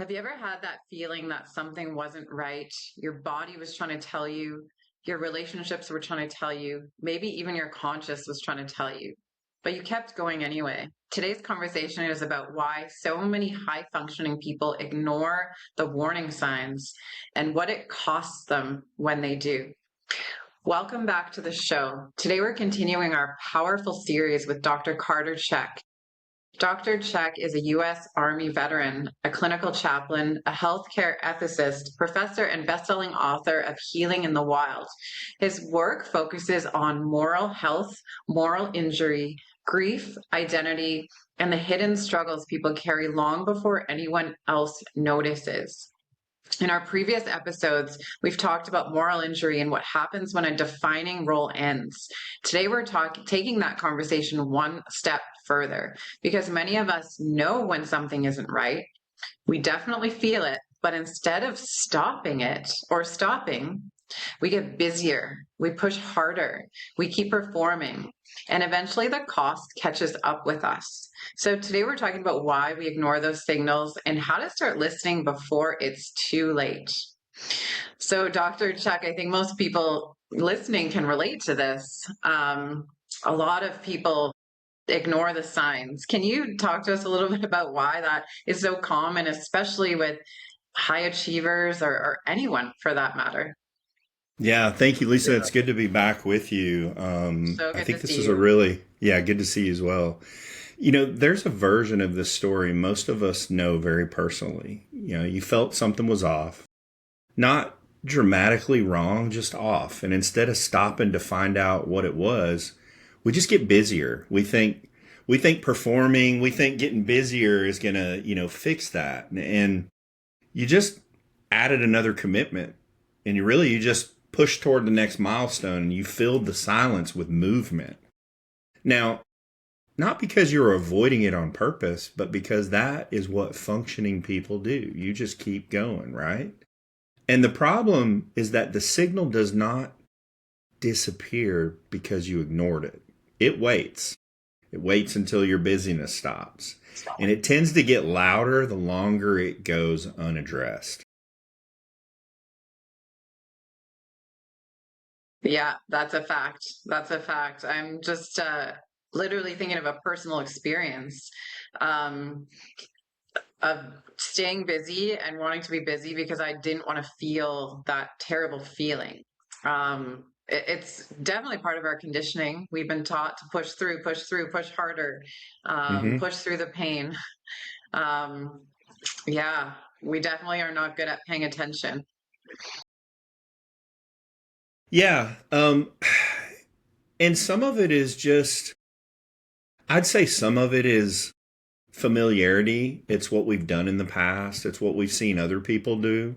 Have you ever had that feeling that something wasn't right? Your body was trying to tell you, your relationships were trying to tell you, maybe even your conscious was trying to tell you, but you kept going anyway. Today's conversation is about why so many high functioning people ignore the warning signs and what it costs them when they do. Welcome back to the show. Today we're continuing our powerful series with Dr. Carter Check. Dr. Check is a U.S. Army veteran, a clinical chaplain, a healthcare ethicist, professor, and best-selling author of Healing in the Wild. His work focuses on moral health, moral injury, grief, identity, and the hidden struggles people carry long before anyone else notices. In our previous episodes, we've talked about moral injury and what happens when a defining role ends. Today, we're taking that conversation one step further because many of us know when something isn't right. We definitely feel it, but instead of stopping it or stopping, we get busier, we push harder, we keep performing, and eventually the cost catches up with us. So today we're talking about why we ignore those signals and how to start listening before it's too late. So Dr. Chuck, I think most people listening can relate to this. A lot of people ignore the signs. Can you talk to us a little bit about why that is so common, especially with high achievers or anyone for that matter? Yeah, thank you, Lisa. It's good to be back with you. So I good to think this see is a you. really, yeah, good to see you as well. There's a version of this story most of us know very personally. You felt something was off, not dramatically wrong, just off. And instead of stopping to find out what it was, we just get busier. We think performing, we think getting busier is gonna, fix that. And you just added another commitment, and you just pushed toward the next milestone, and you filled the silence with movement. Now, not because you're avoiding it on purpose, but because that is what functioning people do. You just keep going, right? And the problem is that the signal does not disappear because you ignored it. It waits. It waits until your busyness stops. And it tends to get louder the longer it goes unaddressed. Yeah, that's a fact. That's a fact. I'm just literally thinking of a personal experience um, of staying busy and wanting to be busy because I didn't want to feel that terrible feeling. It's definitely part of our conditioning. We've been taught to push through, push harder, Mm-hmm. push through the pain. Um, yeah, we definitely are not good at paying attention. Yeah. And some of it is just, I'd say some of it is familiarity. It's what we've done in the past, it's what we've seen other people do.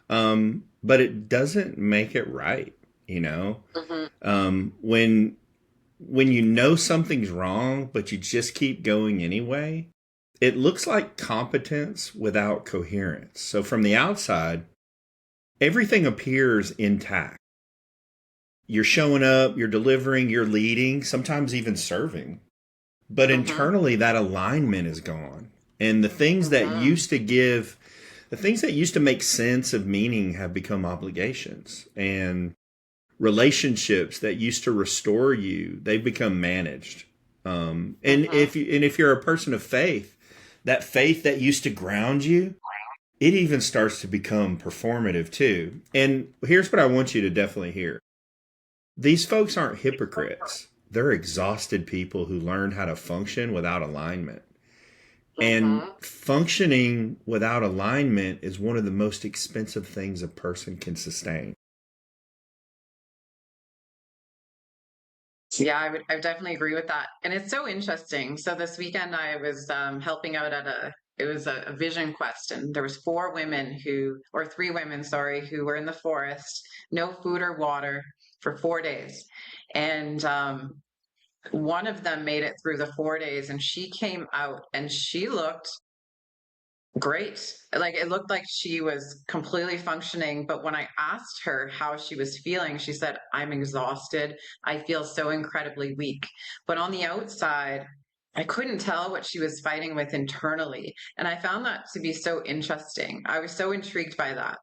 But it doesn't make it right, you know? Hmm. When you know something's wrong, but you just keep going anyway, it looks like competence without coherence. So from the outside, everything appears intact. You're showing up, you're delivering, you're leading, sometimes even serving. But Hmm. internally, that alignment is gone. And Hmm. the things that used to make sense of meaning have become obligations. And relationships that used to restore you, they've become managed. Hmm. And if you're a person of faith, that faith that used to ground you, it even starts to become performative too. And here's what I want you to definitely hear: these folks aren't hypocrites. They're exhausted people who learned how to function without alignment. And Hmm. functioning without alignment is one of the most expensive things a person can sustain. Yeah, I would definitely agree with that. And it's so interesting. So this weekend I was helping out at it was a vision quest, and there was four women or three women, sorry, who were in the forest, no food or water for 4 days. And one of them made it through the 4 days and she came out and she looked great. Like it looked like she was completely functioning. But when I asked her how she was feeling, she said, I'm exhausted. I feel so incredibly weak. But on the outside, I couldn't tell what she was fighting with internally. And I found that to be so interesting. I was so intrigued by that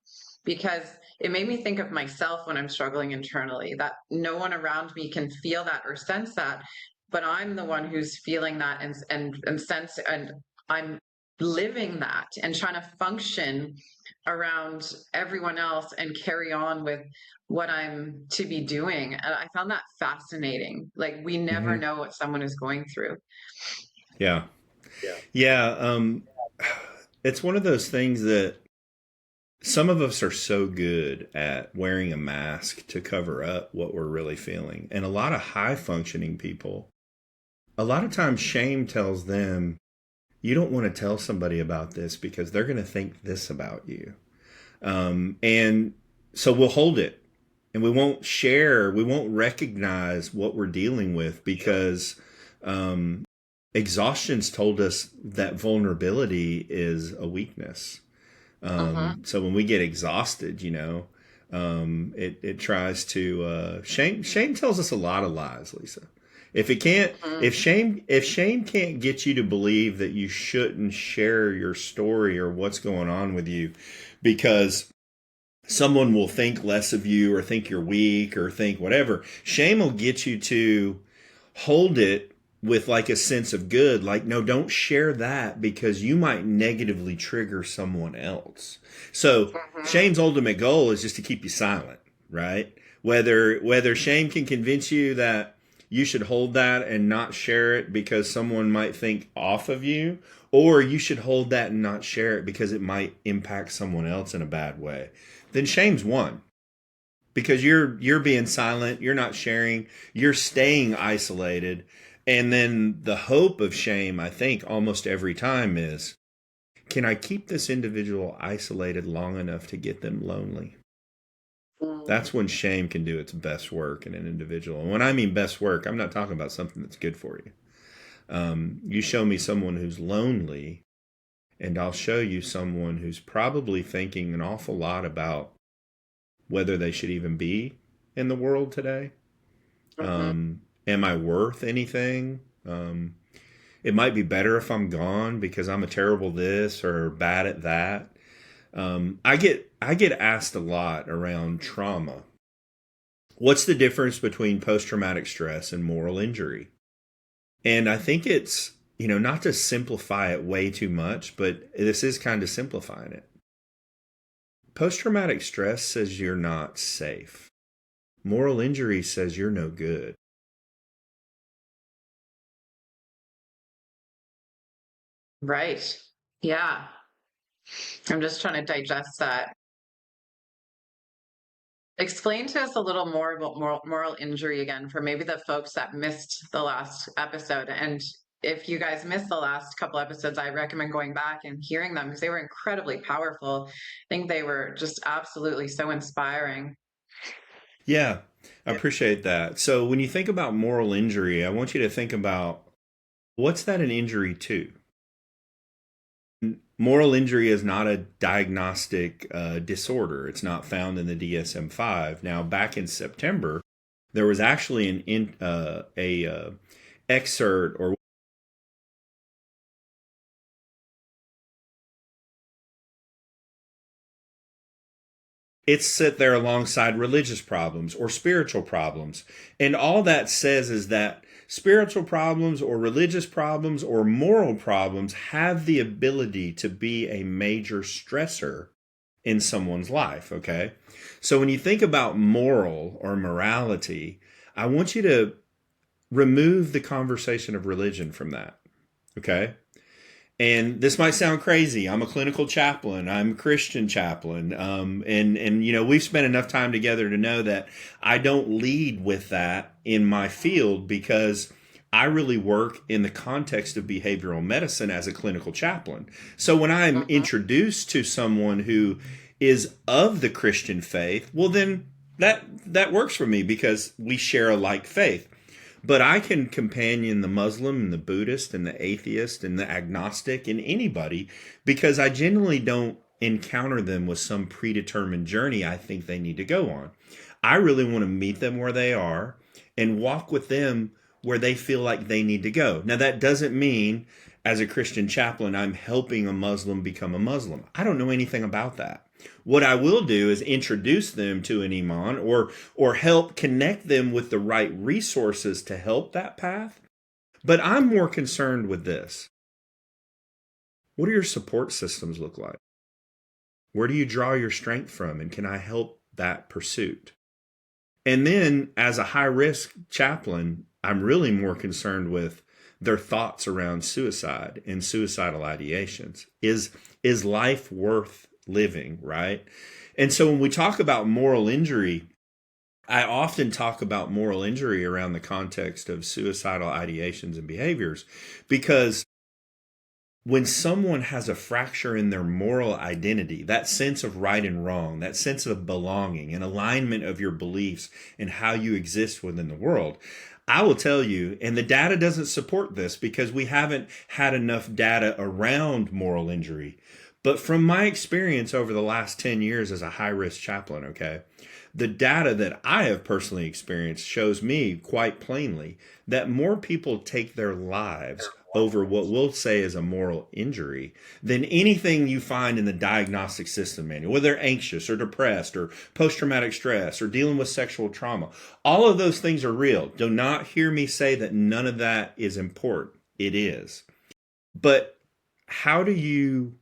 because it made me think of myself when I'm struggling internally, that no one around me can feel that or sense that, but I'm the one who's feeling that and sense, and I'm living that and trying to function around everyone else and carry on with what I'm to be doing. And I found that fascinating. Like, we never Hmm. know what someone is going through. Yeah. Yeah. Yeah. It's one of those things that some of us are so good at wearing a mask to cover up what we're really feeling. And a lot of high functioning people, a lot of times shame tells them, you don't want to tell somebody about this because they're going to think this about you. And so we'll hold it and we won't share, we won't recognize what we're dealing with because exhaustion's told us that vulnerability is a weakness. Uh-huh. So when we get exhausted, it tries to shame tells us a lot of lies, Lisa. If it can't, Uh-huh. if shame can't get you to believe that you shouldn't share your story or what's going on with you, because someone will think less of you or think you're weak or think whatever, shame will get you to hold it with like a sense of good, like, no, don't share that because you might negatively trigger someone else. So Uh-huh. shame's ultimate goal is just to keep you silent, right? Whether shame can convince you that you should hold that and not share it because someone might think off of you, or you should hold that and not share it because it might impact someone else in a bad way, then shame's won because you're being silent, you're not sharing, you're staying isolated. And then the hope of shame, I think almost every time is, can I keep this individual isolated long enough to get them lonely? That's when shame can do its best work in an individual. And when I mean best work, I'm not talking about something that's good for you. You show me someone who's lonely, and I'll show you someone who's probably thinking an awful lot about whether they should even be in the world today. Uh-huh. Am I worth anything? It might be better if I'm gone because I'm a terrible this or bad at that. I get asked a lot around trauma. What's the difference between post traumatic stress and moral injury? And I think it's, not to simplify it way too much, but this is kind of simplifying it. Post traumatic stress says you're not safe. Moral injury says you're no good. Right. Yeah. I'm just trying to digest that. Explain to us a little more about moral injury again for maybe the folks that missed the last episode. And if you guys missed the last couple episodes, I recommend going back and hearing them because they were incredibly powerful. I think they were just absolutely so inspiring. Yeah, I appreciate that. So when you think about moral injury, I want you to think about, what's that an injury to? Moral injury is not a diagnostic disorder. It's not found in the DSM-5. Now, back in September, there was actually a excerpt, or it's sit there alongside religious problems or spiritual problems. And all that says is that spiritual problems or religious problems or moral problems have the ability to be a major stressor in someone's life, okay? So when you think about moral or morality, I want you to remove the conversation of religion from that, okay? And this might sound crazy. I'm a clinical chaplain. I'm a Christian chaplain. And we've spent enough time together to know that I don't lead with that in my field because I really work in the context of behavioral medicine as a clinical chaplain. So when I'm Mhm. introduced to someone who is of the Christian faith, well then that works for me because we share a like faith. But I can companion the Muslim and the Buddhist and the atheist and the agnostic and anybody because I generally don't encounter them with some predetermined journey I think they need to go on. I really want to meet them where they are and walk with them where they feel like they need to go. Now, that doesn't mean as a Christian chaplain, I'm helping a Muslim become a Muslim. I don't know anything about that. What I will do is introduce them to an imam or help connect them with the right resources to help that path. But I'm more concerned with this. What do your support systems look like? Where do you draw your strength from? And can I help that pursuit? And then as a high-risk chaplain, I'm really more concerned with their thoughts around suicide and suicidal ideations. Is life worth living, right? And so when we talk about moral injury, I often talk about moral injury around the context of suicidal ideations and behaviors, because when someone has a fracture in their moral identity, that sense of right and wrong, that sense of belonging and alignment of your beliefs and how you exist within the world, I will tell you, and the data doesn't support this because we haven't had enough data around moral injury, but from my experience over the last 10 years as a high-risk chaplain, okay, the data that I have personally experienced shows me quite plainly that more people take their lives over what we'll say is a moral injury than anything you find in the diagnostic system manual, whether they're anxious or depressed or post-traumatic stress or dealing with sexual trauma. All of those things are real. Do not hear me say that none of that is important. It is. But how do you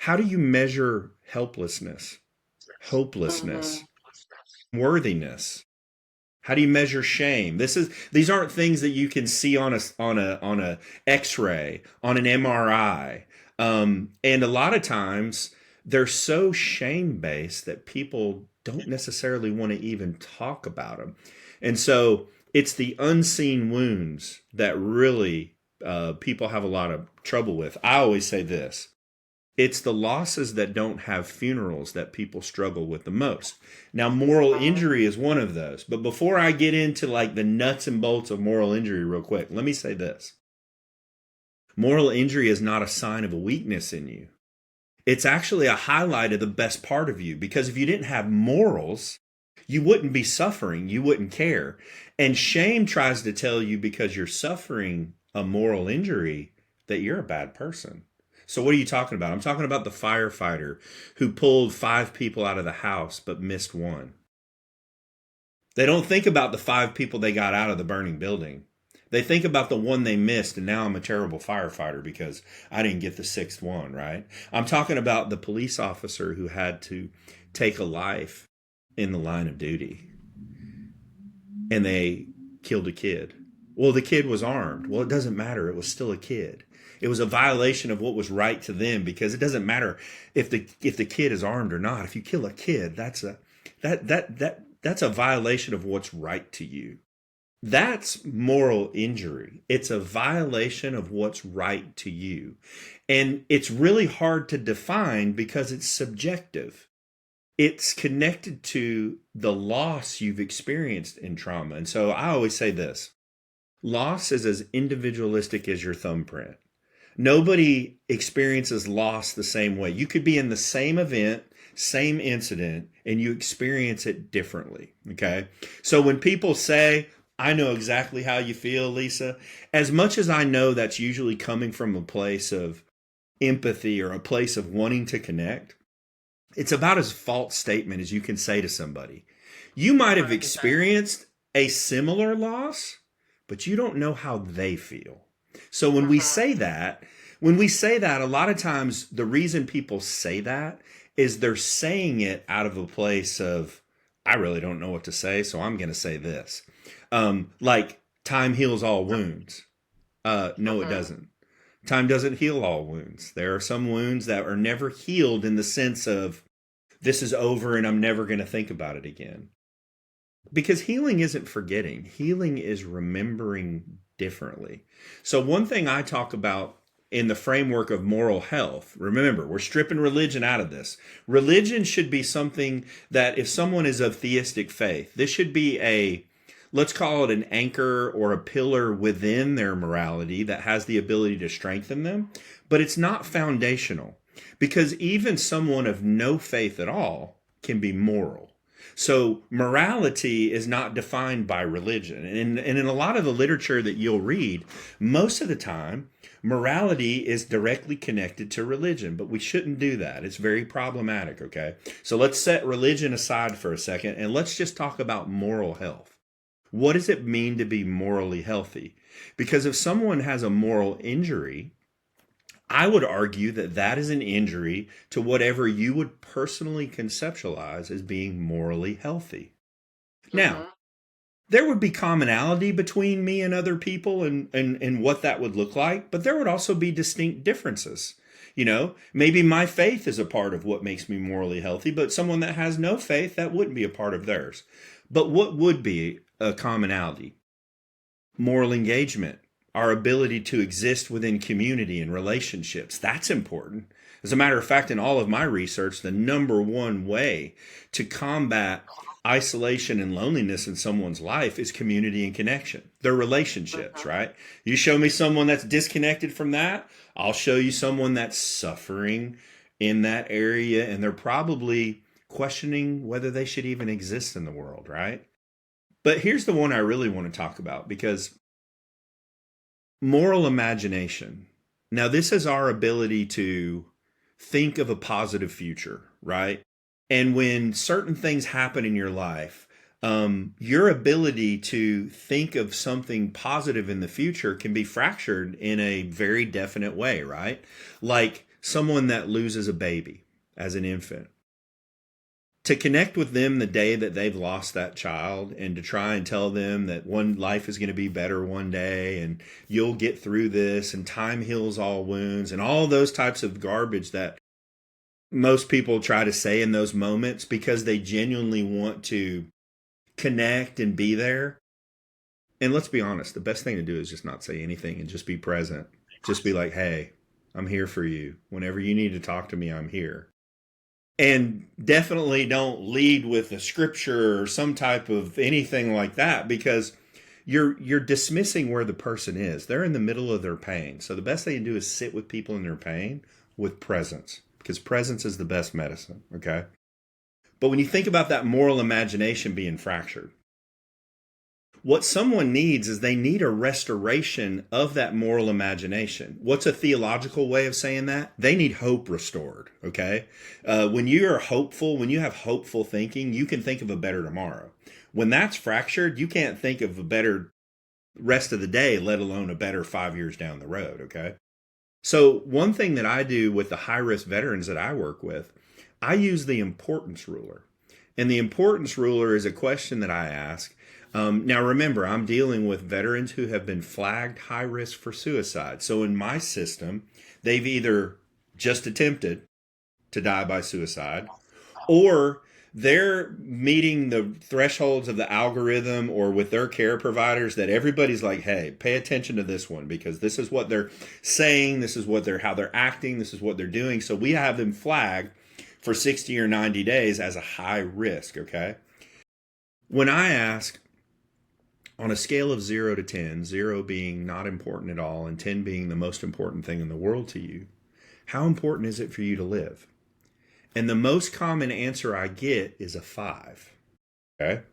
measure helplessness, hopelessness, worthiness? How do you measure shame? These aren't things that you can see on a X-ray, on an MRI, and a lot of times they're so shame-based that people don't necessarily want to even talk about them, and so it's the unseen wounds that really people have a lot of trouble with. I always say this. It's the losses that don't have funerals that people struggle with the most. Now, moral injury is one of those. But before I get into like the nuts and bolts of moral injury real quick, let me say this. Moral injury is not a sign of a weakness in you. It's actually a highlight of the best part of you, because if you didn't have morals, you wouldn't be suffering. You wouldn't care. And shame tries to tell you because you're suffering a moral injury that you're a bad person. So what are you talking about? I'm talking about the firefighter who pulled 5 people out of the house but missed one. They don't think about the 5 people they got out of the burning building. They think about the one they missed, and now I'm a terrible firefighter because I didn't get the 6th one, right? I'm talking about the police officer who had to take a life in the line of duty, and they killed a kid. Well, the kid was armed. Well, it doesn't matter. It was still a kid. It was a violation of what was right to them, because it doesn't matter if the kid is armed or not. If you kill a kid, that's a violation of what's right to you. That's moral injury. It's a violation of what's right to you. And it's really hard to define because it's subjective. It's connected to the loss you've experienced in trauma. And so I always say this. Loss is as individualistic as your thumbprint. Nobody experiences loss the same way. You could be in the same event, same incident, and you experience it differently, okay? So when people say, I know exactly how you feel, Lisa, as much as I know that's usually coming from a place of empathy or a place of wanting to connect, it's about as false statement as you can say to somebody. You might have experienced a similar loss, but you don't know how they feel. So when we say that, a lot of times the reason people say that is they're saying it out of a place of, I really don't know what to say, so I'm going to say this. Like, time heals all wounds. No, it doesn't. Time doesn't heal all wounds. There are some wounds that are never healed in the sense of, this is over and I'm never going to think about it again. Because healing isn't forgetting. Healing is remembering differently. So one thing I talk about in the framework of moral health, remember, we're stripping religion out of this. Religion should be something that if someone is of theistic faith, this should be let's call it an anchor or a pillar within their morality that has the ability to strengthen them, but it's not foundational, because even someone of no faith at all can be moral. So morality is not defined by religion. And in a lot of the literature that you'll read, most of the time, morality is directly connected to religion, but we shouldn't do that. It's very problematic, okay? So let's set religion aside for a second and let's just talk about moral health. What does it mean to be morally healthy? Because if someone has a moral injury, I would argue that that is an injury to whatever you would personally conceptualize as being morally healthy. Now, there would be commonality between me and other people and what that would look like, but there would also be distinct differences. You know, maybe my faith is a part of what makes me morally healthy, but someone that has no faith, that wouldn't be a part of theirs. But what would be a commonality? Moral engagement, our ability to exist within community and relationships. That's important. As a matter of fact, in all of my research, the number one way to combat isolation and loneliness in someone's life is community and connection. Their relationships, right? You show me someone that's disconnected from that, I'll show you someone that's suffering in that area, and they're probably questioning whether they should even exist in the world, right? But here's the one I really want to talk about, because moral imagination. Now, this is our ability to think of a positive future, right? And when certain things happen in your life, your ability to think of something positive in the future can be fractured in a very definite way, right? Like someone that loses a baby as an infant. To connect with them the day that they've lost that child and to try and tell them that one life is going to be better one day and you'll get through this and time heals all wounds and all those types of garbage that most people try to say in those moments because they genuinely want to connect and be there. And let's be honest, the best thing to do is just not say anything and just be present. Just be like, hey, I'm here for you. Whenever you need to talk to me, I'm here. And definitely don't lead with a scripture or some type of anything like that, because you're dismissing where the person is. They're in the middle of their pain. So the best thing to do is sit with people in their pain with presence, because presence is the best medicine, okay? But when you think about that moral imagination being fractured, what someone needs is they need a restoration of that moral imagination. What's a theological way of saying that? They need hope restored, okay? When you are hopeful, when you have hopeful thinking, you can think of a better tomorrow. When that's fractured, you can't think of a better rest of the day, let alone a better 5 years down the road, okay? So one thing that I do with the high-risk veterans that I work with, I use the importance ruler. And the importance ruler is a question that I ask. Now, remember, I'm dealing with veterans who have been flagged high risk for suicide. So in my system, they've either just attempted to die by suicide, or they're meeting the thresholds of the algorithm or with their care providers that everybody's like, hey, pay attention to this one, because this is what they're saying, this is what how they're acting, this is what they're doing. So we have them flagged for 60 or 90 days as a high risk, okay? When I ask, on a scale of 0 to 10, 0 being not important at all and 10 being the most important thing in the world to you, how important is it for you to live? And the most common answer I get is a 5. Okay?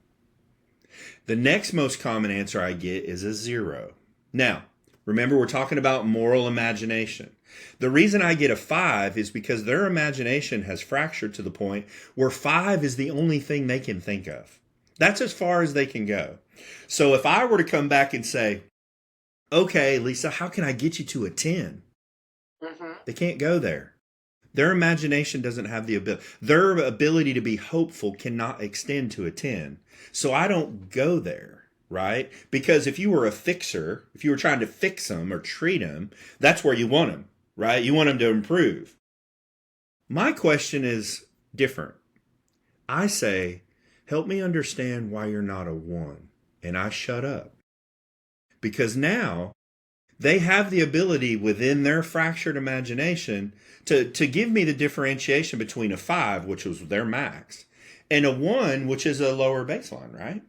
The next most common answer I get is a 0. Now, remember, we're talking about moral imagination. The reason I get a 5 is because their imagination has fractured to the point where 5 is the only thing they can think of. That's as far as they can go. So if I were to come back and say, okay, Lisa, how can I get you to a 10? They can't go there. Their imagination doesn't have the ability. Their ability to be hopeful cannot extend to a 10. So I don't go there, right? Because if you were a fixer, if you were trying to fix them or treat them, that's where you want them, right? You want them to improve. My question is different. I say, help me understand why you're not a 1. And I shut up. Because now they have the ability within their fractured imagination to give me the differentiation between a 5, which was their max, and a 1, which is a lower baseline, right?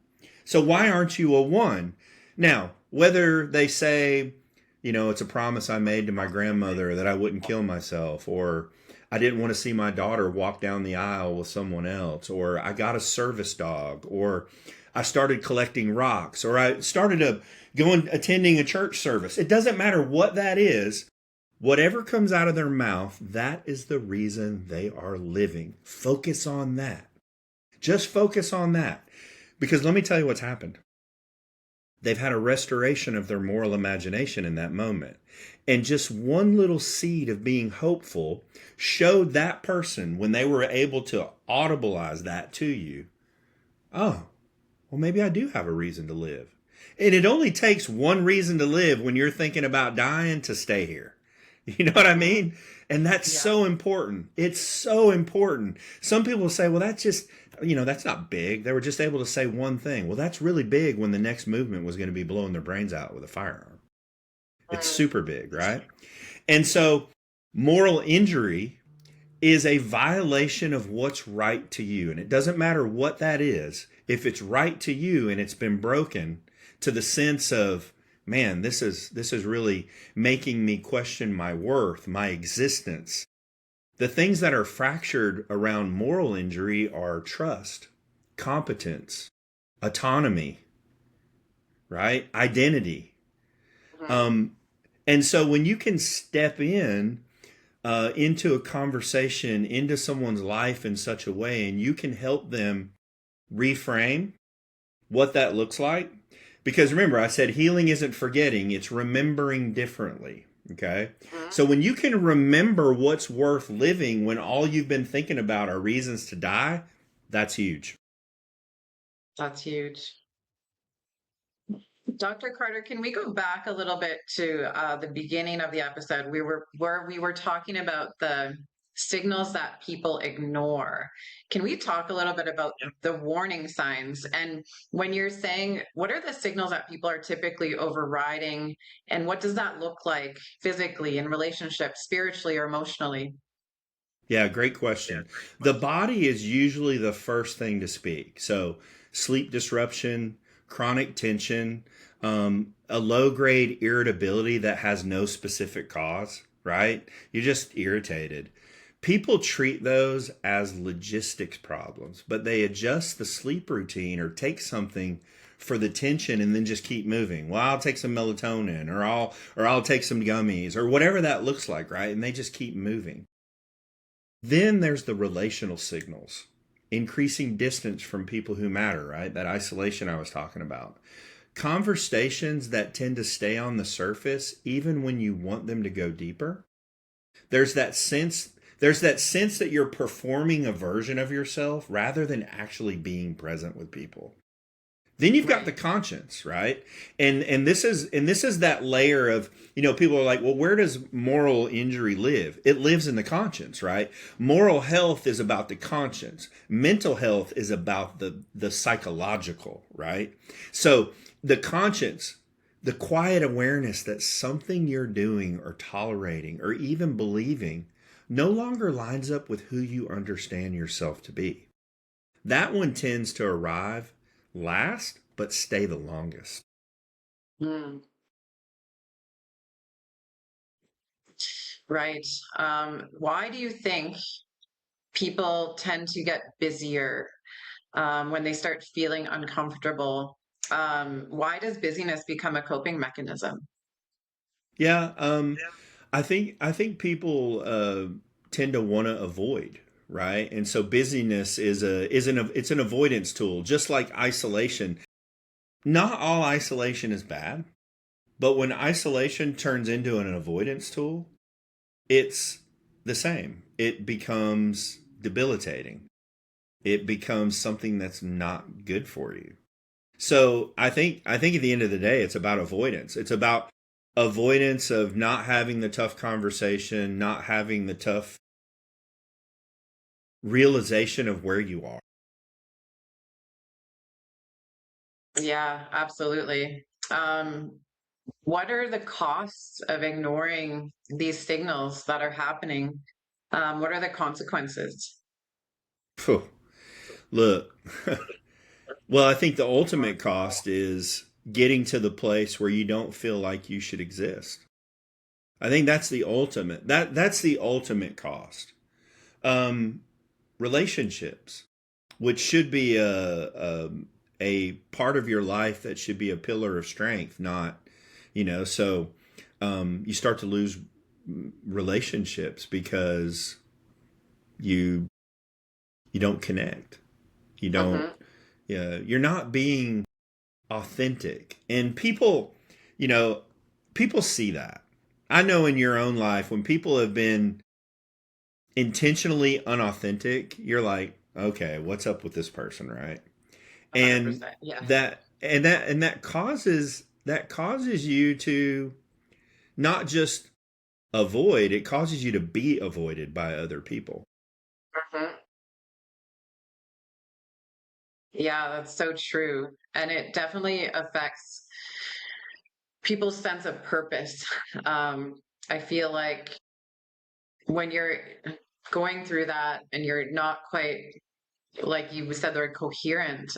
So why aren't you a 1? Now, whether they say, It's a promise I made to my grandmother that I wouldn't kill myself, or I didn't want to see my daughter walk down the aisle with someone else, or I got a service dog, or I started collecting rocks, or I started attending a church service. It doesn't matter what that is. Whatever comes out of their mouth, that is the reason they are living. Focus on that. Just focus on that. Because let me tell you what's happened. They've had a restoration of their moral imagination in that moment. And just one little seed of being hopeful showed that person, when they were able to audibilize that to you, oh, well, maybe I do have a reason to live. And it only takes one reason to live when you're thinking about dying to stay here. You know what I mean? And that's so important. It's so important. Some people say, well, that's just, that's not big. They were just able to say one thing. Well, that's really big when the next movement was going to be blowing their brains out with a firearm. It's super big, right? And so moral injury is a violation of what's right to you. And it doesn't matter what that is. If it's right to you and it's been broken to the sense of, man, this is really making me question my worth, my existence. The things that are fractured around moral injury are trust, competence, autonomy, right? Identity. And so when you can step into a conversation, into someone's life in such a way, and you can help them reframe what that looks like. Because remember, I said healing isn't forgetting, it's remembering differently. Okay? So when you can remember what's worth living when all you've been thinking about are reasons to die, that's huge. That's huge. Dr. Carter, can we go back a little bit to the beginning of the episode? We were talking about the signals that people ignore. Can we talk a little bit about the warning signs? And when you're saying, what are the signals that people are typically overriding? And what does that look like physically in relationships, spiritually or emotionally? Yeah, great question. The body is usually the first thing to speak. So sleep disruption, chronic tension, a low grade irritability that has no specific cause, right? You're just irritated. People treat those as logistics problems, but they adjust the sleep routine or take something for the tension and then just keep moving. Well, I'll take some melatonin or I'll take some gummies or whatever that looks like, right? And they just keep moving. Then there's the relational signals, increasing distance from people who matter, right? That isolation I was talking about. Conversations that tend to stay on the surface even when you want them to go deeper. There's that sense that you're performing a version of yourself rather than actually being present with people. Then you've got the conscience, right? And this is that layer of, people are like, well, where does moral injury live? It lives in the conscience, right? Moral health is about the conscience. Mental health is about the psychological, right? So the conscience, the quiet awareness that something you're doing or tolerating or even believing no longer lines up with who you understand yourself to be. That one tends to arrive last, but stay the longest. Right. Why do you think people tend to get busier when they start feeling uncomfortable? Why does busyness become a coping mechanism? Yeah, I think people tend to want to avoid, right? And so busyness it's an avoidance tool, just like isolation. Not all isolation is bad, but when isolation turns into an avoidance tool, it's the same. It becomes debilitating. It becomes something that's not good for you. So I think at the end of the day, it's about avoidance. It's about avoidance of not having the tough conversation, not having the tough realization of where you are. Yeah, absolutely. What are the costs of ignoring these signals that are happening? What are the consequences? Phew. Look, well, I think the ultimate cost is getting to the place where you don't feel like you should exist. I think that's the ultimate. That's the ultimate cost. Um, Relationships, which should be a part of your life that should be a pillar of strength, not, so you start to lose relationships because you you don't connect. You don't. Mm-hmm. Yeah, you're not being authentic, and people see that. I know in your own life when people have been intentionally unauthentic, you're like, okay, what's up with this person, right? And 100%. Yeah. that causes you to not just avoid, it causes you to be avoided by other people. Mhm. Yeah, that's so true. And it definitely affects people's sense of purpose. I feel like when you're going through that and you're not quite, like you said, they're coherent,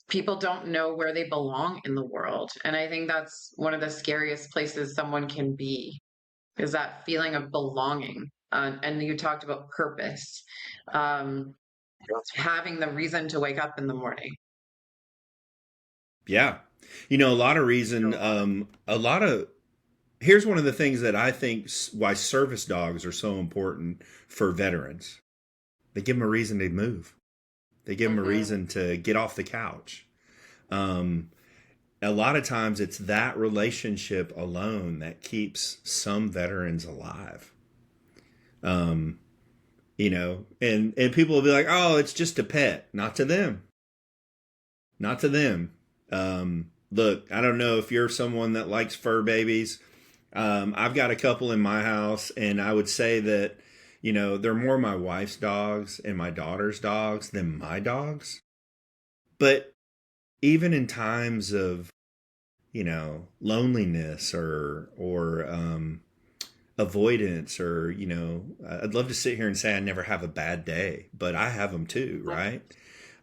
people don't know where they belong in the world. And I think that's one of the scariest places someone can be, is that feeling of belonging. And you talked about purpose, um, having the reason to wake up in the morning. Yeah. A lot of reason, a lot of, here's one of the things that I think why service dogs are so important for veterans. They give them a reason to move. They give them a Mm-hmm. reason to get off the couch. Um, a lot of times it's that relationship alone that keeps some veterans alive. Um, and people will be like, oh, it's just a pet. Not to them. Not to them. Look, I don't know if you're someone that likes fur babies. I've got a couple in my house, and I would say that, they're more my wife's dogs and my daughter's dogs than my dogs. But even in times of, loneliness or avoidance, or, I'd love to sit here and say I never have a bad day, but I have them too, right?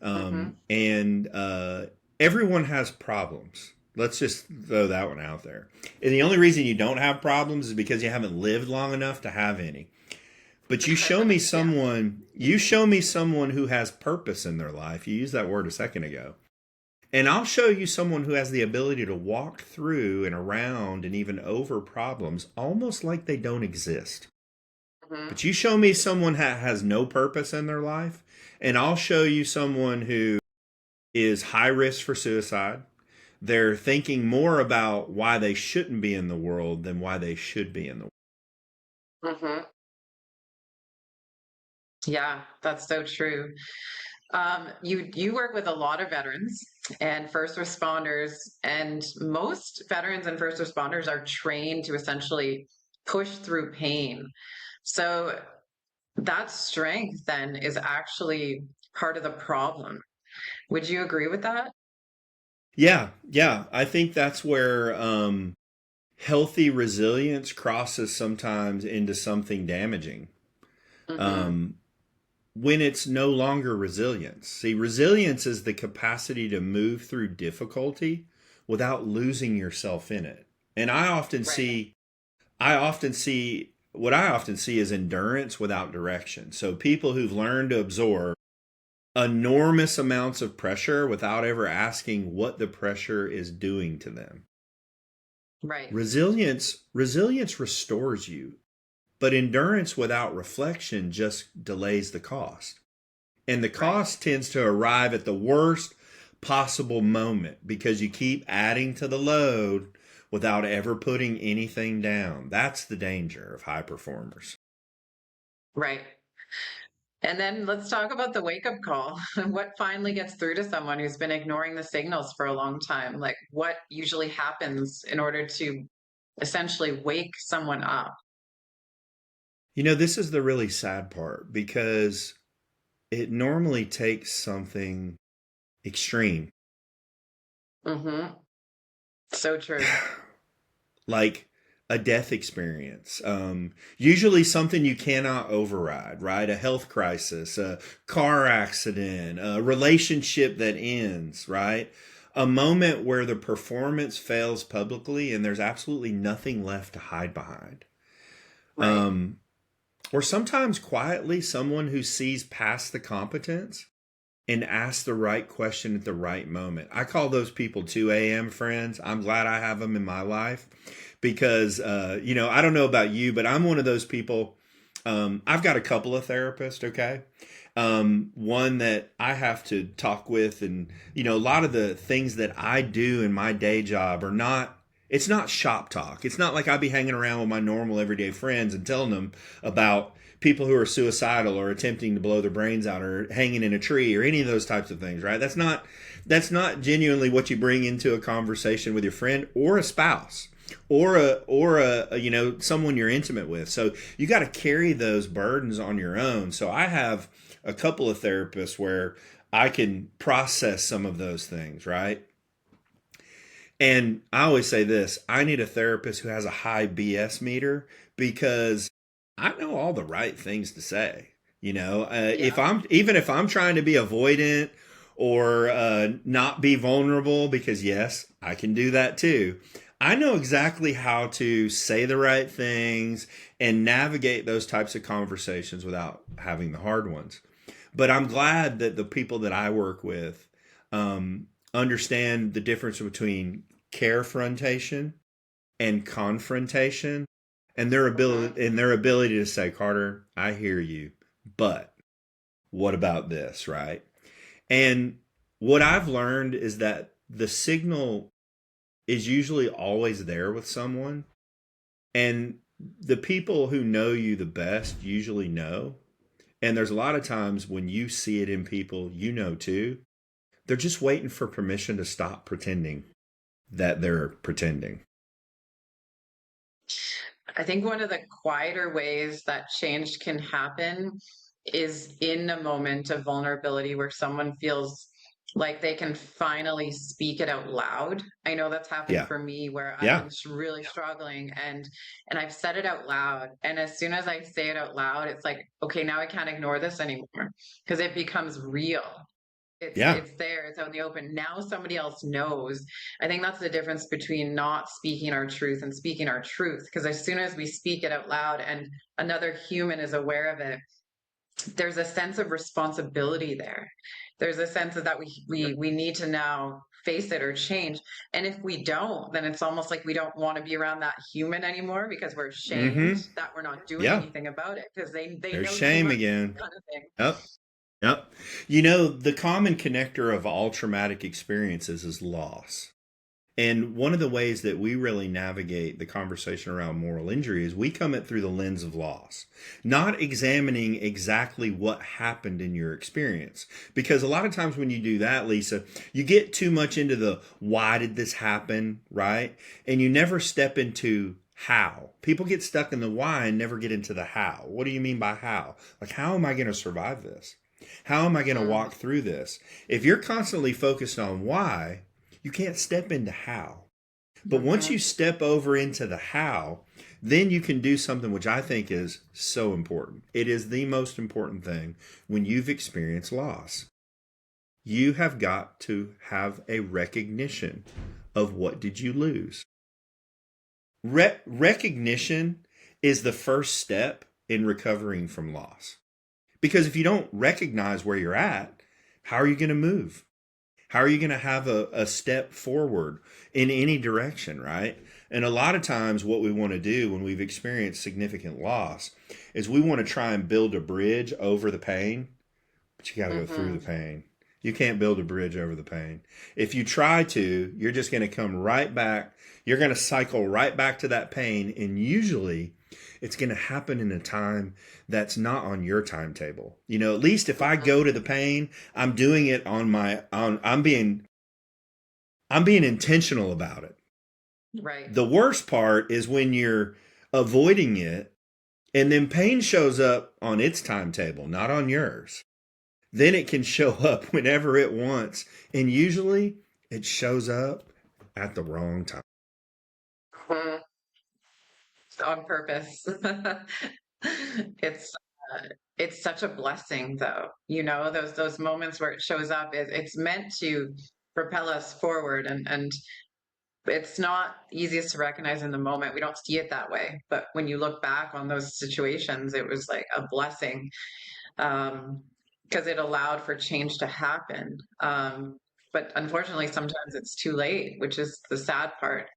Mm-hmm. And everyone has problems. Let's just throw that one out there. And the only reason you don't have problems is because you haven't lived long enough to have any. But Yeah. you show me someone who has purpose in their life. You used that word a second ago. And I'll show you someone who has the ability to walk through and around and even over problems almost like they don't exist. Mm-hmm. But you show me someone has no purpose in their life, and I'll show you someone who is high risk for suicide. They're thinking more about why they shouldn't be in the world than why they should be in the world. Mm-hmm. Yeah, that's so true. You work with a lot of veterans and first responders, and most veterans and first responders are trained to essentially push through pain. So that strength then is actually part of the problem. Would you agree with that? Yeah, yeah. I think that's where healthy resilience crosses sometimes into something damaging. Mm-hmm. Um, when it's no longer resilience. See, resilience is the capacity to move through difficulty without losing yourself in it. And Right. what I often see is endurance without direction. So people who've learned to absorb enormous amounts of pressure without ever asking what the pressure is doing to them. Right. Resilience restores you, but endurance without reflection just delays the cost. And the Right. cost tends to arrive at the worst possible moment because you keep adding to the load without ever putting anything down. That's the danger of high performers. Right. And then let's talk about the wake up call. What finally gets through to someone who's been ignoring the signals for a long time? Like, what usually happens in order to essentially wake someone up? This is the really sad part because it normally takes something extreme, Mm-hmm. So true. like a death experience. Usually something you cannot override, right? A health crisis, a car accident, a relationship that ends, right? A moment where the performance fails publicly and there's absolutely nothing left to hide behind. Right. Or sometimes quietly, someone who sees past the competence and asks the right question at the right moment. I call those people 2 a.m. friends. I'm glad I have them in my life because, I don't know about you, but I'm one of those people. I've got a couple of therapists, okay? One that I have to talk with, and, a lot of the things that I do in my day job are not. It's not shop talk. It's not like I'd be hanging around with my normal everyday friends and telling them about people who are suicidal or attempting to blow their brains out or hanging in a tree or any of those types of things, right? That's not genuinely what you bring into a conversation with your friend or a spouse or someone you're intimate with. So you got to carry those burdens on your own. So I have a couple of therapists where I can process some of those things, right? And I always say this, I need a therapist who has a high BS meter because I know all the right things to say. If Yeah. I'm trying to be avoidant or not be vulnerable, because yes, I can do that too. I know exactly how to say the right things and navigate those types of conversations without having the hard ones. But I'm glad that the people that I work with understand the difference between carefrontation and confrontation, and Hmm. their ability to say, Carter, I hear you, but what about this, right? And what I've learned is that the signal is usually always there with someone, and the people who know you the best usually know. And there's a lot of times when you see it in people you know too, they're just waiting for permission to stop pretending that they're pretending. I think one of the quieter ways that change can happen is in a moment of vulnerability where someone feels like they can finally speak it out loud. I know that's happened Yeah. for me where I've Yeah. been really struggling and I've said it out loud, and as soon as I say it out loud it's like, okay, now I can't ignore this anymore because it becomes real. it's Yeah. it's there, it's out in the open. Now somebody else knows. I think that's the difference between not speaking our truth and speaking our truth, because as soon as we speak it out loud and another human is aware of it, there's a sense of responsibility there. There's a sense of that we need to now face it or change. And if we don't, then it's almost like we don't want to be around that human anymore because we're ashamed Mm-hmm. that we're not doing Yeah. anything about it because they There's know too shame much, again. kind of thing. Yep. Yep. The common connector of all traumatic experiences is loss. And one of the ways that we really navigate the conversation around moral injury is we come at through the lens of loss, not examining exactly what happened in your experience. Because a lot of times when you do that, Lisa, you get too much into the why did this happen, right? And you never step into how. People get stuck in the why and never get into the how. What do you mean by how? Like, how am I going to survive this? How am I going to Mm, walk through this? If you're constantly focused on why, you can't step into how. But once you mhm. step over into the how, then you can do something which I think is so important. It is the most important thing when you've experienced loss. You have got to have a recognition of what did you lose. Recognition is the first step in recovering from loss. Because if you don't recognize where you're at, how are you going to move? How are you going to have a step forward in any direction, right? And a lot of times, what we want to do when we've experienced significant loss is we want to try and build a bridge over the pain, but you got to go through the Mhm. pain. You can't build a bridge over the pain. If you try to, you're just going to come right back. You're going to cycle right back to that pain. And usually it's going to happen in a time that's not on your timetable. At least if I go to the pain, I'm doing it I'm being intentional about it. Right. The worst part is when you're avoiding it and then pain shows up on its timetable, not on yours. Then it can show up whenever it wants. And usually it shows up at the wrong time. Mhm. On purpose. It's it's such a blessing though. Those moments where it shows up, it's meant to propel us forward. And it's not easiest to recognize in the moment. We don't see it that way. But when you look back on those situations, it was like a blessing, because it allowed for change to happen. But unfortunately, sometimes it's too late, which is the sad part.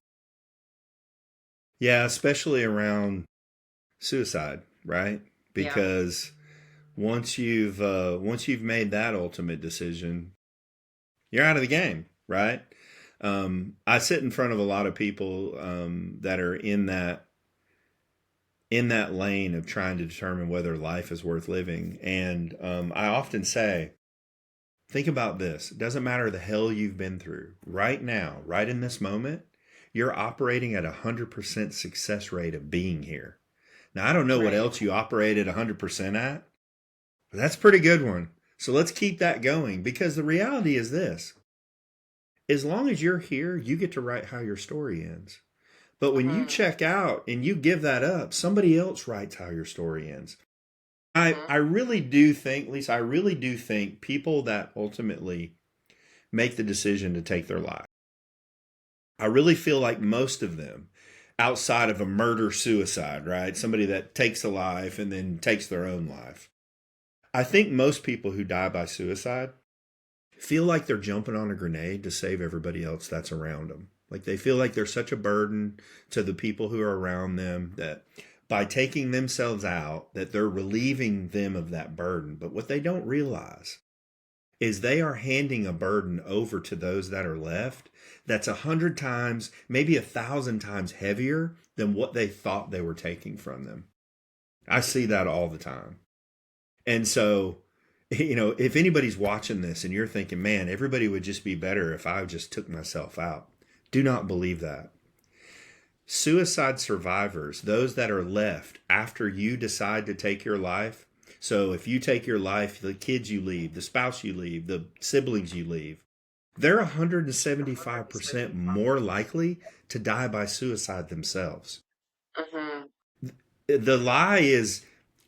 Yeah, especially around suicide, right? Yeah. Because once you've made that ultimate decision, you're out of the game, right? I sit in front of a lot of people that are in that lane of trying to determine whether life is worth living, and I often say, think about this. It doesn't matter the hell you've been through. Right now, right in this moment, you're operating at 100% success rate of being here. Now, I don't know what Right. else you operate at 100% at, but that's a pretty good one. So let's keep that going, because the reality is this: as long as you're here, you get to write how your story ends. But when you Hmm. check out and you give that up, somebody else writes how your story ends. I Hmm. really do think, Lisa, I really do think people that ultimately make the decision to take their life, I really feel like most of them, outside of a murder suicide, right? Somebody that takes a life and then takes their own life. I think most people who die by suicide feel like they're jumping on a grenade to save everybody else that's around them. Like they feel like they're such a burden to the people who are around them that by taking themselves out that they're relieving them of that burden. But what they don't realize is they are handing a burden over to those that are left that's 100 times, maybe 1,000 times heavier than what they thought they were taking from them. I see that all the time. And so, if anybody's watching this and you're thinking, man, everybody would just be better if I just took myself out, do not believe that. Suicide survivors, those that are left after you decide to take your life, so if you take your life, the kids you leave, the spouse you leave, the siblings you leave, they're 175% more likely to die by suicide themselves. Hmm. The lie is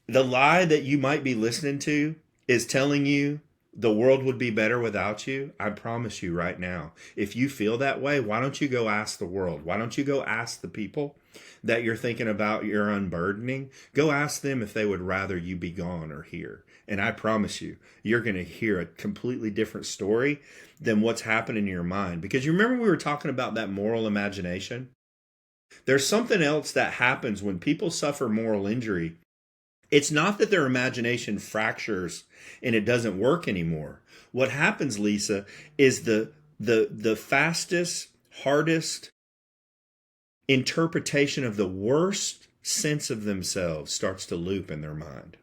the lie that you might be listening to is telling you the world would be better without you. I promise you right now, if you feel that way, why don't you go ask the world? Why don't you go ask the people that you're thinking about, you're unburdening? Go ask them if they would rather you be gone or here. And I promise you, you're going to hear a completely different story than what's happening in your mind. Because you remember we were talking about that moral imagination? There's something else that happens when people suffer moral injury. It's not that their imagination fractures and it doesn't work anymore. What happens, Lisa, is the fastest, hardest interpretation of the worst sense of themselves starts to loop in their mind.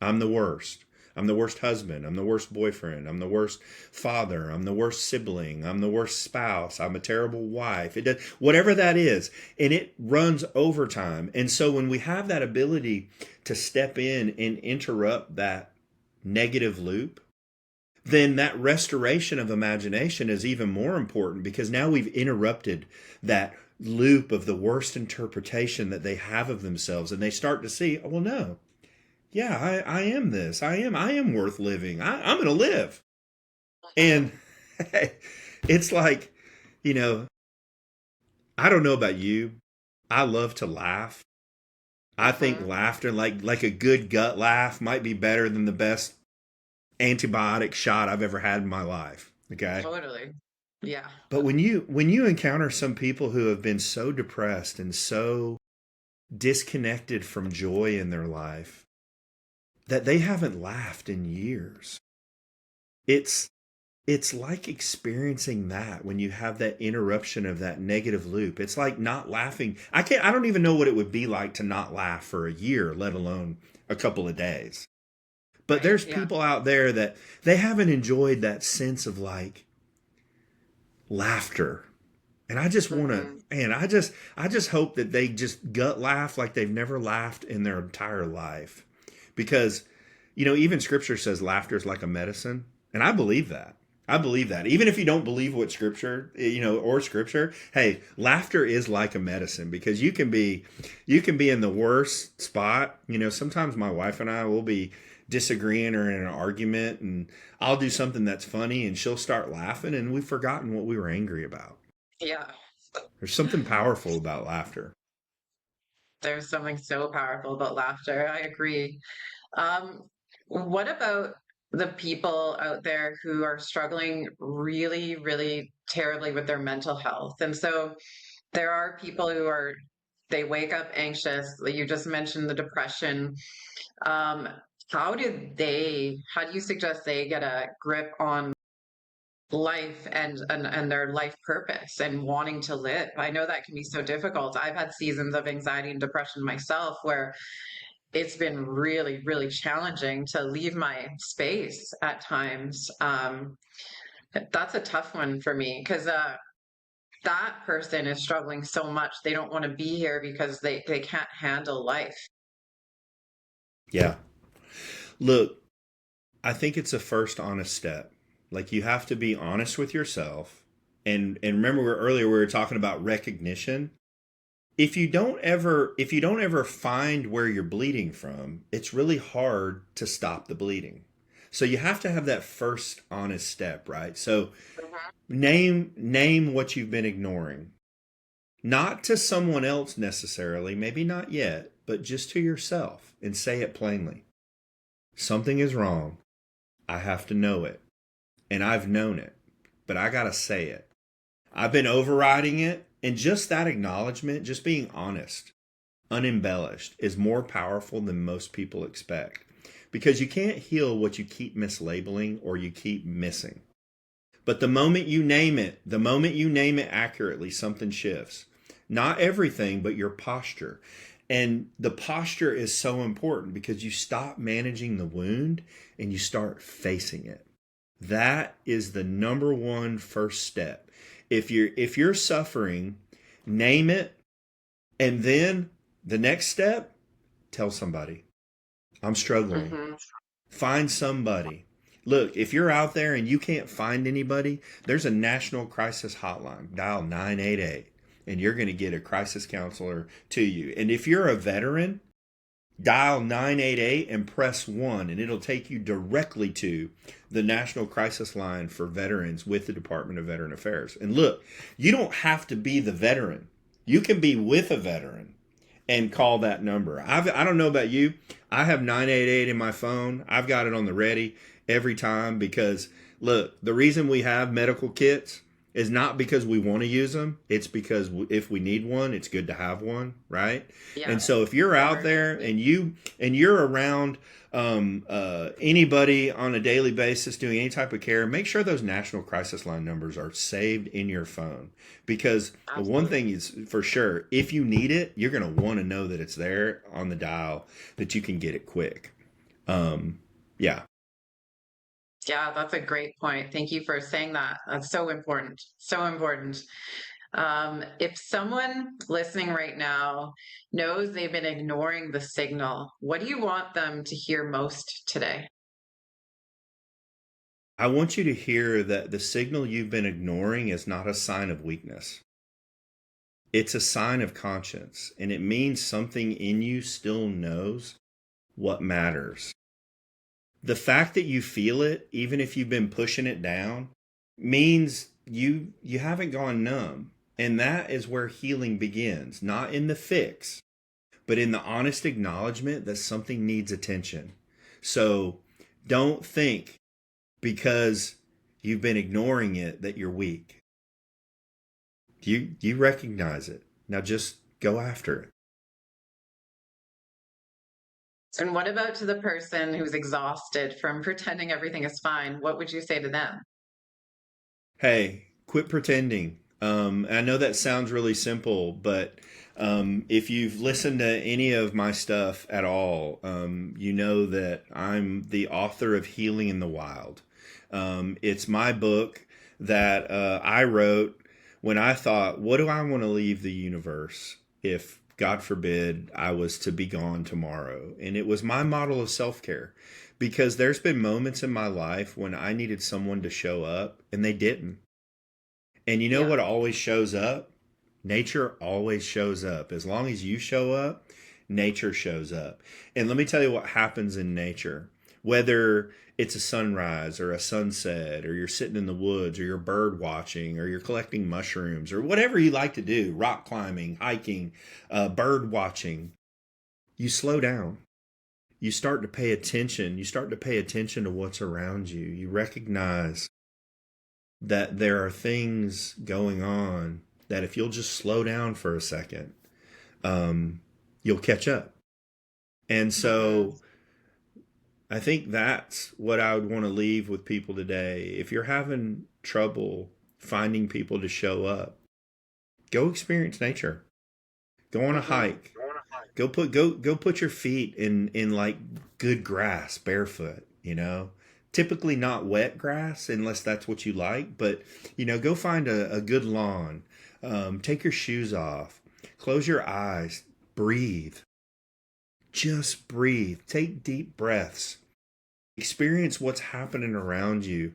I'm the worst. I'm the worst husband. I'm the worst boyfriend. I'm the worst father. I'm the worst sibling. I'm the worst spouse. I'm a terrible wife. It does, whatever that is, and it runs overtime. And so when we have that ability to step in and interrupt that negative loop, then that restoration of imagination is even more important, because now we've interrupted that loop of the worst interpretation that they have of themselves, and they start to see, oh, well, no, yeah, I am this. I am worth living. I'm going to live. And it's like, you know, I don't know about you. I love to laugh. I think Hmm. laughter, like a good gut laugh, might be better than the best antibiotic shot I've ever had in my life. Okay. Totally. Yeah. But when you encounter some people who have been so depressed and so disconnected from joy in their life that they haven't laughed in years, it's it's like experiencing that when you have that interruption of that negative loop. It's like not laughing. I don't even know what it would be like to not laugh for a year, let alone a couple of days. But Right. there's Yeah. people out there that they haven't enjoyed that sense of like laughter. And I just want to, Hmm. man, I just hope that they just gut laugh like they've never laughed in their entire life. Because, even scripture says laughter is like a medicine. And I believe that. I believe that. Even if you don't believe what scripture, or scripture, hey, laughter is like a medicine because you can be in the worst spot. Sometimes my wife and I will be disagreeing or in an argument and I'll do something that's funny and she'll start laughing and we've forgotten what we were angry about. Yeah. There's something powerful about laughter. There's something so powerful about laughter. I agree. Um, what about the people out there who are struggling really, really terribly with their mental health? And so there are people who are, they wake up anxious. Like you just mentioned the depression. Um, how do you suggest they get a grip on life and their life purpose and wanting to live? I know that can be so difficult. I've had seasons of anxiety and depression myself where it's been really, really challenging to leave my space at times. That's a tough one for me because that person is struggling so much. They don't want to be here because they can't handle life. Yeah. Look, I think it's a first honest step. Like you have to be honest with yourself. And remember earlier we were talking about recognition. If you don't ever find where you're bleeding from, it's really hard to stop the bleeding. So you have to have that first honest step, right? So name what you've been ignoring. Not to someone else necessarily, maybe not yet, but just to yourself and say it plainly. Something is wrong. I have to know it. And I've known it, but I got to say it. I've been overriding it. And just that acknowledgement, just being honest, unembellished, is more powerful than most people expect. Because you can't heal what you keep mislabeling or you keep missing. But the moment you name it accurately, something shifts. Not everything, but your posture. And the posture is so important because you stop managing the wound and you start facing it. That is the number one first step. If you're suffering, name it, and then the next step, tell somebody, I'm struggling. Hmm. Find somebody. Look, if you're out there and you can't find anybody, there's a national crisis hotline. Dial 988 and you're going to get a crisis counselor to you. And if you're a veteran, dial 988 and press 1 and it'll take you directly to the National Crisis Line for Veterans with the Department of Veteran Affairs. And look, you don't have to be the veteran. You can be with a veteran and call that number. I don't know about you. I have 988 in my phone. I've got it on the ready every time because, look, the reason we have medical kits is not because we want to use them. It's because if we need one, it's good to have one, right? Yeah. And so if you're out there and you're around anybody on a daily basis doing any type of care, make sure those national crisis line numbers are saved in your phone. Because the one thing is for sure, if you need it, you're going to want to know that it's there on the dial, that you can get it quick. Yeah. Yeah, that's a great point. Thank you for saying that. That's so important. So important. If someone listening right now knows they've been ignoring the signal, what do you want them to hear most today? I want you to hear that the signal you've been ignoring is not a sign of weakness. It's a sign of conscience, and it means something in you still knows what matters. The fact that you feel it, even if you've been pushing it down, means you haven't gone numb. And that is where healing begins, not in the fix, but in the honest acknowledgement that something needs attention. So don't think because you've been ignoring it that you're weak. You recognize it. Now just go after it. And what about to the person who's exhausted from pretending everything is fine? What would you say to them? Hey, quit pretending. I know that sounds really simple, but if you've listened to any of my stuff at all, you know that I'm the author of Healing in the Wild. It's my book that I wrote when I thought, what do I want to leave the universe if God forbid I was to be gone tomorrow. And it was my model of self care because there's been moments in my life when I needed someone to show up and they didn't. And you know Yeah. what always shows up? Nature always shows up. As long as you show up, nature shows up. And let me tell you what happens in nature. Whether it's a sunrise or a sunset, or you're sitting in the woods, or you're bird watching, or you're collecting mushrooms, or whatever you like to do, rock climbing, hiking, bird watching, you slow down. You start to pay attention. You start to pay attention to what's around you. You recognize that there are things going on that if you'll just slow down for a second, you'll catch up. And Mm-hmm. so I think that's what I would want to leave with people today. If you're having trouble finding people to show up, go experience nature. Go on a Mm-hmm. hike. Go put your feet in like good grass barefoot, you know. Typically not wet grass unless that's what you like, but go find a good lawn. Take your shoes off. Close your eyes. Breathe. Just breathe. Take deep breaths. Experience what's happening around you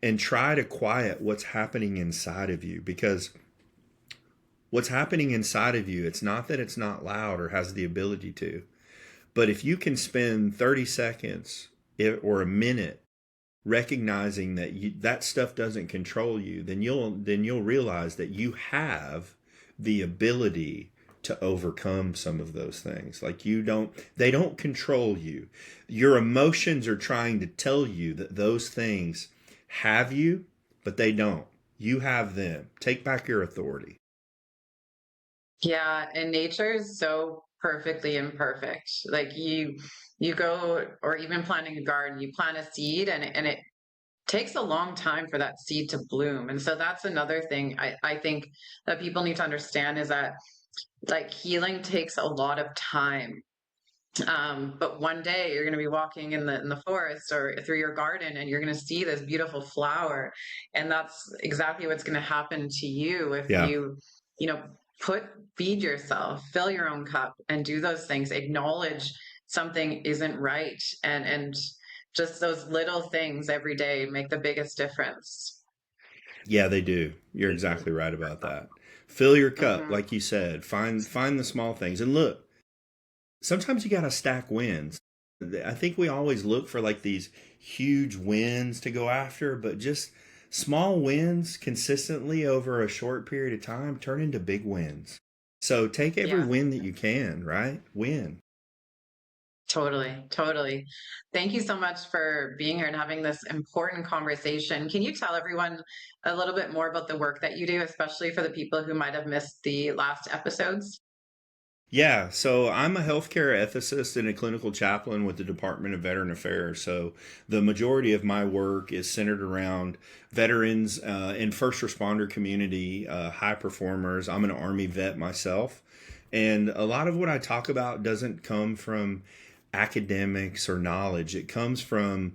and try to quiet what's happening inside of you, because what's happening inside of you, it's not that it's not loud or has the ability to, but if you can spend 30 seconds or a minute recognizing that that stuff doesn't control you, then you'll realize that you have the ability to overcome some of those things. Like they don't control you. Your emotions are trying to tell you that those things have you, but they don't. You have them. Take back your authority. Yeah, and nature is so perfectly imperfect. Like you go, or even planting a garden, you plant a seed and it takes a long time for that seed to bloom. And so that's another thing I think that people need to understand is that like healing takes a lot of time. But one day you're going to be walking in the forest or through your garden and you're going to see this beautiful flower. And that's exactly what's going to happen to you if Yeah. you know, feed yourself, fill your own cup and do those things, acknowledge something isn't right. And just those little things every day make the biggest difference. Yeah, they do. You're exactly right about that. Fill your cup, Hmm. like you said. Find the small things. And look, sometimes you got to stack wins. I think we always look for like these huge wins to go after, but just small wins consistently over a short period of time turn into big wins. So take every Yeah. win that you can, right? Win. Totally, totally. Thank you so much for being here and having this important conversation. Can you tell everyone a little bit more about the work that you do, especially for the people who might have missed the last episodes? Yeah, so I'm a healthcare ethicist and a clinical chaplain with the Department of Veteran Affairs. So the majority of my work is centered around veterans and first responder community, high performers. I'm an Army vet myself. And a lot of what I talk about doesn't come from academics or knowledge. It comes from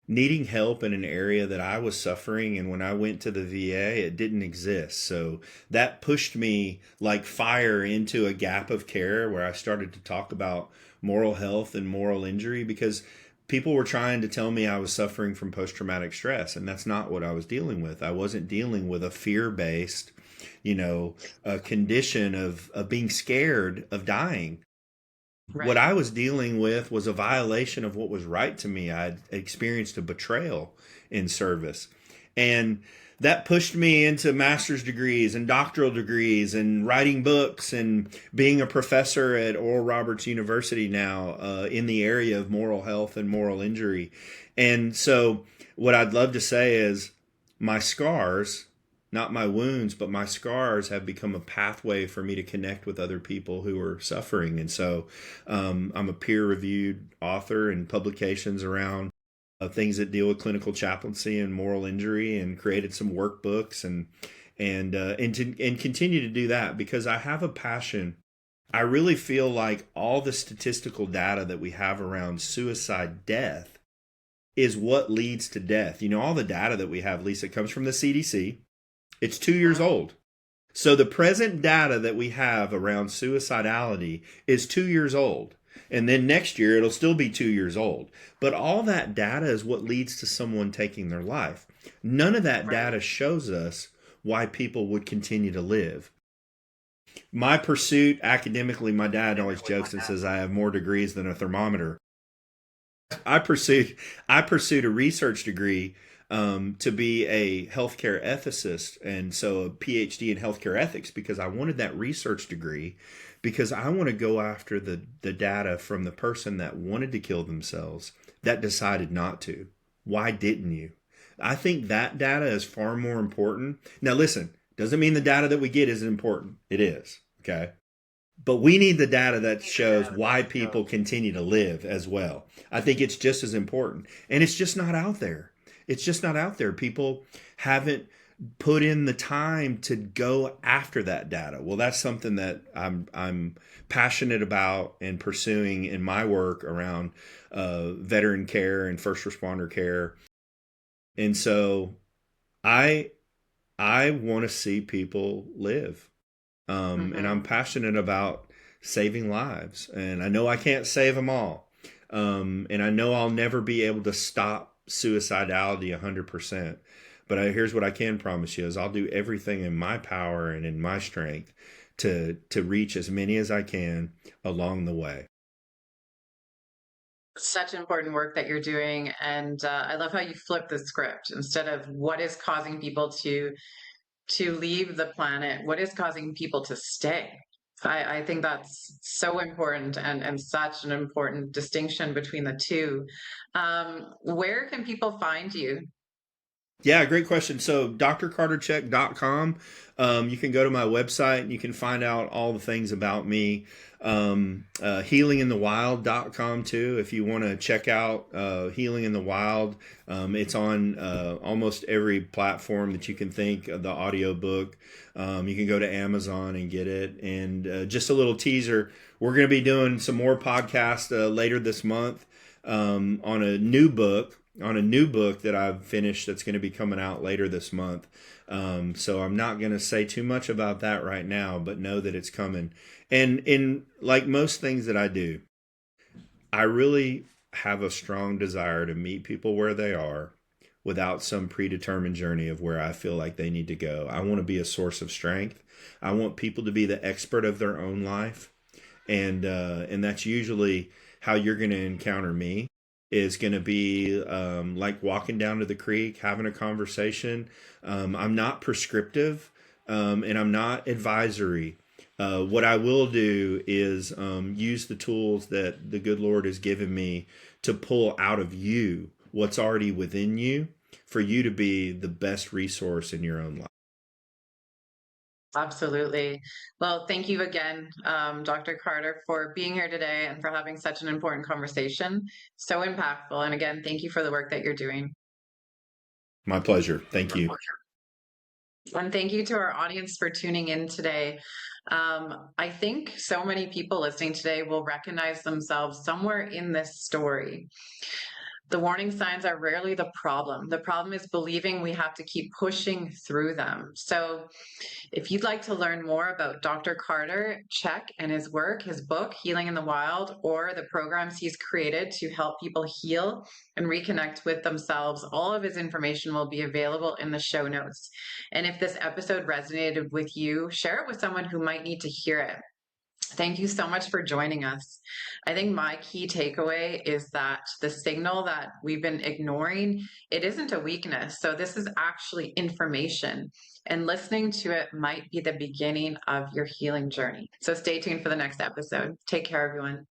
needing help in an area that I was suffering. And when I went to the VA, it didn't exist. So that pushed me like fire into a gap of care where I started to talk about moral health and moral injury, because people were trying to tell me I was suffering from post traumatic stress. And that's not what I was dealing with. I wasn't dealing with a fear based, a condition of being scared of dying. What Right. I was dealing with was a violation of what was right to me. I'd experienced a betrayal in service. And that pushed me into master's degrees and doctoral degrees and writing books and being a professor at Oral Roberts University now in the area of moral health and moral injury. And so, what I'd love to say is my scars, not my wounds, but my scars have become a pathway for me to connect with other people who are suffering. And so I'm a peer reviewed author in publications around things that deal with clinical chaplaincy and moral injury, and created some workbooks and continue to do that because I have a passion. I really feel like all the statistical data that we have around suicide death is what leads to death. All the data that we have, Lisa, comes from the CDC. It's 2 years Mhm. old. So the present data that we have around suicidality is 2 years old. And then next year it'll still be 2 years old. But all that data is what leads to someone taking their life. None of that Right. data shows us why people would continue to live. My pursuit academically, my dad always jokes and says I have more degrees than a thermometer. I pursued a research degree to be a healthcare ethicist, and so a PhD in healthcare ethics, because I wanted that research degree, because I want to go after the data from the person that wanted to kill themselves that decided not to. Why didn't you? I think that data is far more important. Now, listen, doesn't mean the data that we get isn't important. It is, okay? But we need the data that shows why people continue to live as well. I think it's just as important. And it's just not out there. It's just not out there. People haven't put in the time to go after that data. Well, that's something that I'm passionate about and pursuing in my work around veteran care and first responder care. And so I want to see people live. And I'm passionate about saving lives. And I know I can't save them all. And I know I'll never be able to stop suicidality 100%. But here's what I can promise you is I'll do everything in my power and in my strength to reach as many as I can along the way. Such important work that you're doing. And I love how you flip the script. Instead of what is causing people to leave the planet, what is causing people to stay? I think that's so important, and such an important distinction between the two. Where can people find you? Yeah, great question. So drcartercheck.com. You can go to my website and you can find out all the things about me. Healinginthewild.com too. If you want to check out Healing in the Wild, it's on almost every platform that you can think of, the audiobook. You can go to Amazon and get it. And just a little teaser, we're going to be doing some more podcasts later this month on a new book that I've finished that's going to be coming out later this month. So I'm not going to say too much about that right now, but know that it's coming. And in like most things that I do, I really have a strong desire to meet people where they are without some predetermined journey of where I feel like they need to go. I want to be a source of strength. I want people to be the expert of their own life. And that's usually how you're going to encounter me. Is going to be like walking down to the creek, having a conversation. I'm not prescriptive and I'm not advisory. What I will do is use the tools that the good Lord has given me to pull out of you what's already within you for you to be the best resource in your own life. Absolutely. Well, thank you again, Dr. Carter, for being here today and for having such an important conversation. So impactful. And again, thank you for the work that you're doing. My pleasure. Thank you. And thank you to our audience for tuning in today. I think so many people listening today will recognize themselves somewhere in this story. The warning signs are rarely the problem. The problem is believing we have to keep pushing through them. So if you'd like to learn more about Dr. Carter, check and his work, his book, Healing in the Wild, or the programs he's created to help people heal and reconnect with themselves. All of his information will be available in the show notes. And if this episode resonated with you, share it with someone who might need to hear it. Thank you so much for joining us. I think my key takeaway is that the signal that we've been ignoring, it isn't a weakness. So this is actually information, and listening to it might be the beginning of your healing journey. So stay tuned for the next episode. Take care, everyone.